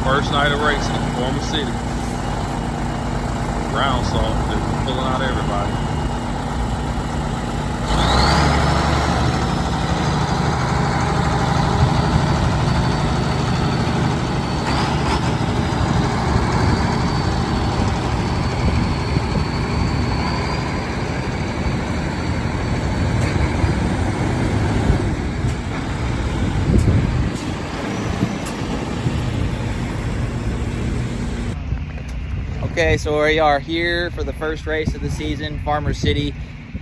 First night of racing in Farmer City. Ground salt, they're pulling out everybody. Okay, so we are here for the first race of the season, Farmer City.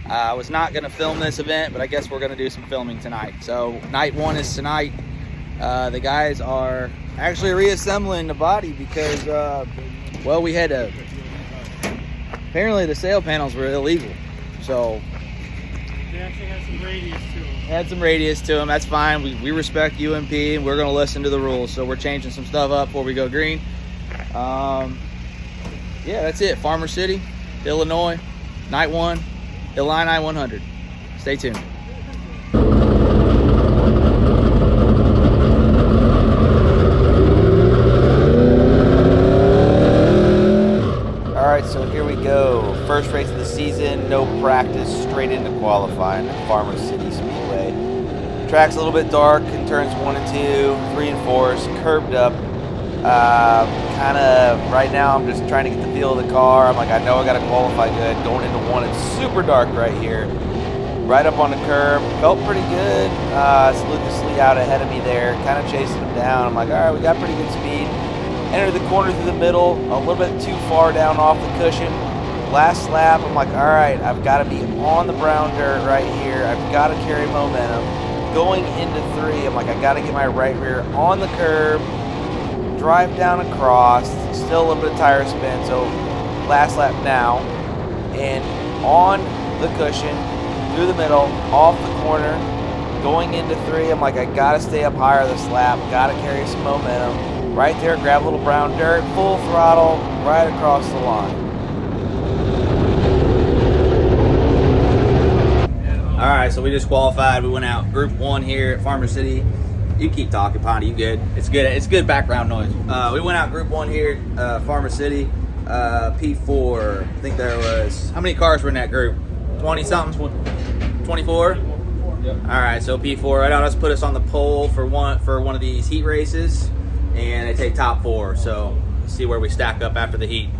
I was not going to film this event, but I guess we're going to do some filming tonight. So night one is tonight. The guys are actually reassembling the body because, well, we had to, apparently the sail panels were illegal. So they actually had some radius to them. Had some radius to them. That's fine. We respect UMP and we're going to listen to the rules. So we're changing some stuff up before we go green. Yeah, that's it. Farmer City, Illinois, night one, ILLINI 100. Stay tuned. All right, so here we go. First race of the season, no practice, straight into qualifying at Farmer City Speedway. Track's a little bit dark in turns 1 and 2, 3 and 4, curved up. Kind of right now I'm just trying to get the feel of the car. I'm like, I know I got to qualify good. Going into 1, it's super dark right here. Right up on the curb. Felt pretty good. Salute the Slee out ahead of me there. Kind of chasing him down. I'm like, all right, we got pretty good speed. Entered the corner through the middle. A little bit too far down off the cushion. Last lap, I'm like, all right, I've got to be on the brown dirt right here. I've got to carry momentum. Going into 3, I'm like, I got to get my right rear on the curb. Drive down across, still a little bit of tire spin, so last lap now, and on the cushion, through the middle, off the corner, going into 3, I'm like, I gotta stay up higher this lap, gotta carry some momentum, right there, grab a little brown dirt, full throttle, right across the line. All right, so we just qualified, we went out Group 1 here at Farmer City. You keep talking, Pondy. You good? It's good. It's good background noise. We went out Group 1 here, Farmer City, P4. I think there was, how many cars were in that group? 20 something? 24. Yep. All right, so P4. Right now, let's put us on the pole for one of these heat races, and they take top 4. So let's see where we stack up after the heat.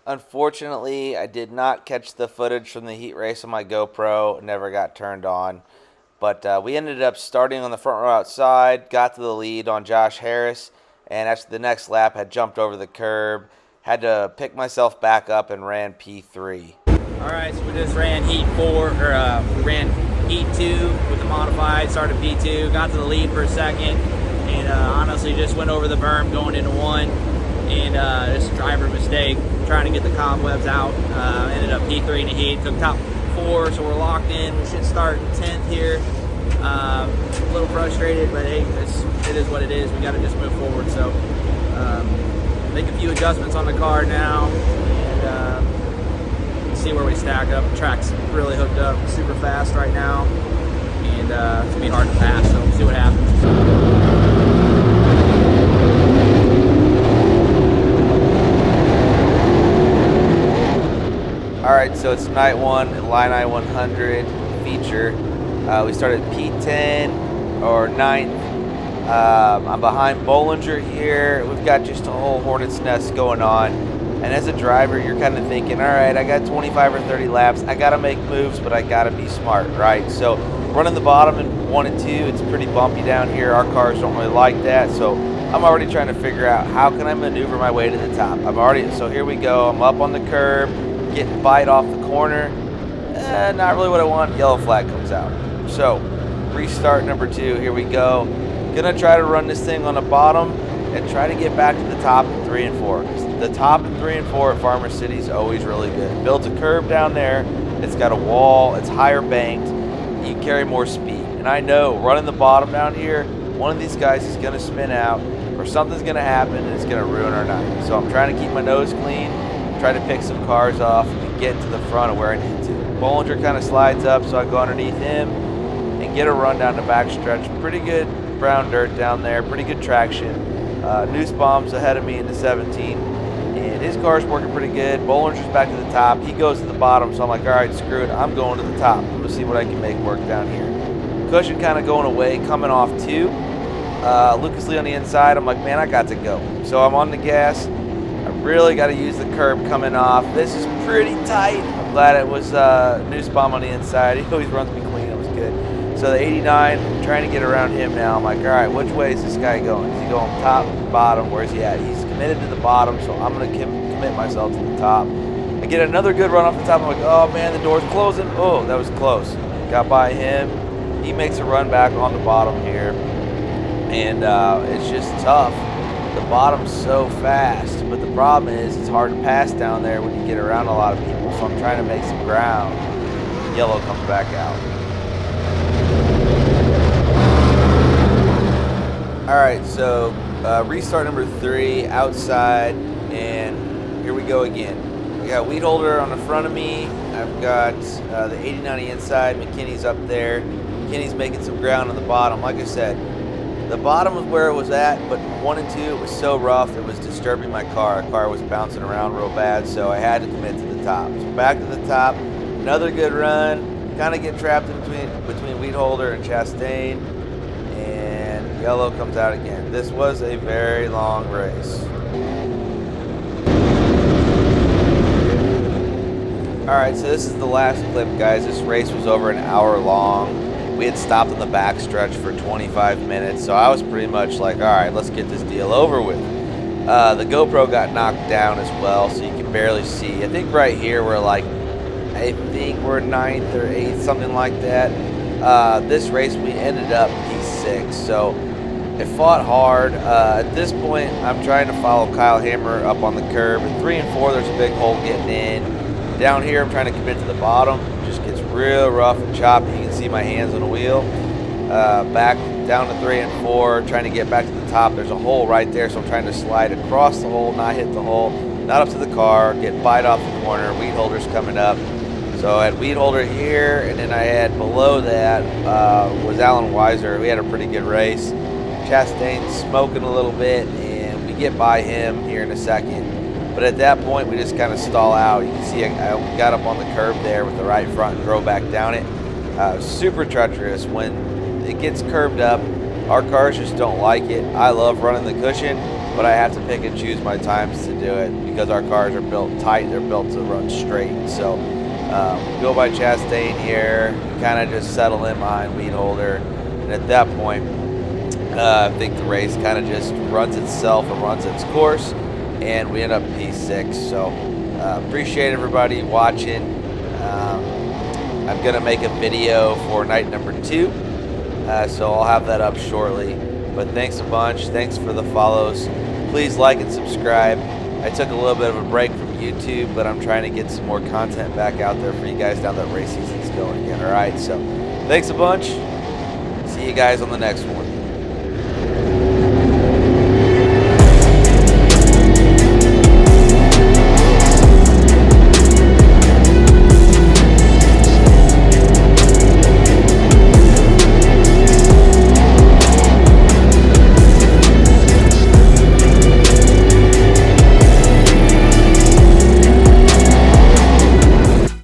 Unfortunately, I did not catch the footage from the heat race on my GoPro. It never got turned on. But we ended up starting on the front row outside, got to the lead on Josh Harris, and after the next lap had jumped over the curb. Had to pick myself back up and ran P3. All right, so we just ran Heat 4, or we ran Heat 2 with the modified, started P2, got to the lead for a second, and honestly just went over the berm going into 1. And just a driver mistake, trying to get the cobwebs out. Ended up P3 in the heat, took top 4, so we're locked in. We should start 10th here. A little frustrated, but hey, it is what it is. We got to just move forward. So make a few adjustments on the car now, and see where we stack up. The track's really hooked up, super fast right now, and it's gonna be hard to pass. So we'll see what happens. All right, so it's night 1, ILLINI 100 feature. We started P10 or 9th. I'm behind Bollinger here. We've got just a whole hornet's nest going on. And as a driver, you're kind of thinking, all right, I got 25 or 30 laps. I got to make moves, but I got to be smart, right? So running the bottom in 1 and 2, it's pretty bumpy down here. Our cars don't really like that. So I'm already trying to figure out how can I maneuver my way to the top. So here we go. I'm up on the curb. Getting bite off the corner, not really what I want. Yellow flag comes out. So restart number 2, here we go. Gonna try to run this thing on the bottom and try to get back to the top in 3 and 4. the top in 3 and 4 at Farmer City is always really good. It builds a curb down there. It's got a wall. It's higher banked. You can carry more speed. And I know running the bottom down here, one of these guys is going to spin out or something's going to happen and it's going to ruin our night. So I'm trying to keep my nose clean, try to pick some cars off and get to the front of where I need to. Bollinger kind of slides up, so I go underneath him and get a run down the back stretch. Pretty good brown dirt down there, pretty good traction. Nussbaum's ahead of me in the 17, and his car's working pretty good. Bollinger's back to the top. He goes to the bottom, so I'm like, all right, screw it. I'm going to the top. I'm going to see what I can make work down here. Cushion kind of going away, coming off 2. Lucas Lee on the inside. I'm like, man, I got to go. So I'm on the gas. I really got to use the curb coming off. This is pretty tight. I'm glad it was Nussbaum on the inside. He always runs me clean. It was good. So the 89, I'm trying to get around him now. I'm like, all right, which way is this guy going? Is he going top, bottom? Where's he at? He's committed to the bottom, so I'm going to commit myself to the top. I get another good run off the top. I'm like, oh, man, the door's closing. Oh, that was close. Got by him. He makes a run back on the bottom here. And it's just tough. The bottom's so fast, but the problem is it's hard to pass down there when you get around a lot of people, so I'm trying to make some ground. Yellow comes back out. Alright, so restart number 3, outside, and here we go again. We got Weed Holder on the front of me. I've got the 89 on the inside. McKinney's up there. McKinney's making some ground on the bottom. Like I said, the bottom was where it was at, but 1 and 2, it was so rough, it was disturbing my car. The car was bouncing around real bad, so I had to commit to the top. So back to the top, another good run. Kind of get trapped in between Weed Holder and Chastain, and Yellow comes out again. This was a very long race. All right, so this is the last clip, guys. This race was over an hour long. We had stopped on the backstretch for 25 minutes, so I was pretty much like, all right, let's get this deal over with. The GoPro got knocked down as well, so you can barely see. I think right here we're like, I think we're 9th or 8th, something like that. This race we ended up P6, so it fought hard. At this point, I'm trying to follow Kyle Hammer up on the curb. At 3 and 4, there's a big hole getting in. Down here, I'm trying to commit to the bottom. It just gets real rough and choppy. You can see my hands on the wheel. Back down to 3 and 4, trying to get back to the top. There's a hole right there, so I'm trying to slide across the hole, not hit the hole, not up to the car, get bite off the corner. Weed Holder's coming up. So I had Weed Holder here, and then I had below that was Alan Weiser. We had a pretty good race. Chastain's smoking a little bit, and we get by him here in a second. But at that point, we just kind of stall out. You can see I got up on the curb there with the right front and drove back down it. Super treacherous. When it gets curbed up, our cars just don't like it. I love running the cushion, but I have to pick and choose my times to do it because our cars are built tight. They're built to run straight. So go by Chastain here, kind of just settle in behind Weed Holder. And at that point, I think the race kind of just runs itself and runs its course. And we end up P6, so appreciate everybody watching. I'm going to make a video for night number 2, so I'll have that up shortly. But thanks a bunch. Thanks for the follows. Please like and subscribe. I took a little bit of a break from YouTube, but I'm trying to get some more content back out there for you guys now that race season's going again. All right, so thanks a bunch. See you guys on the next one.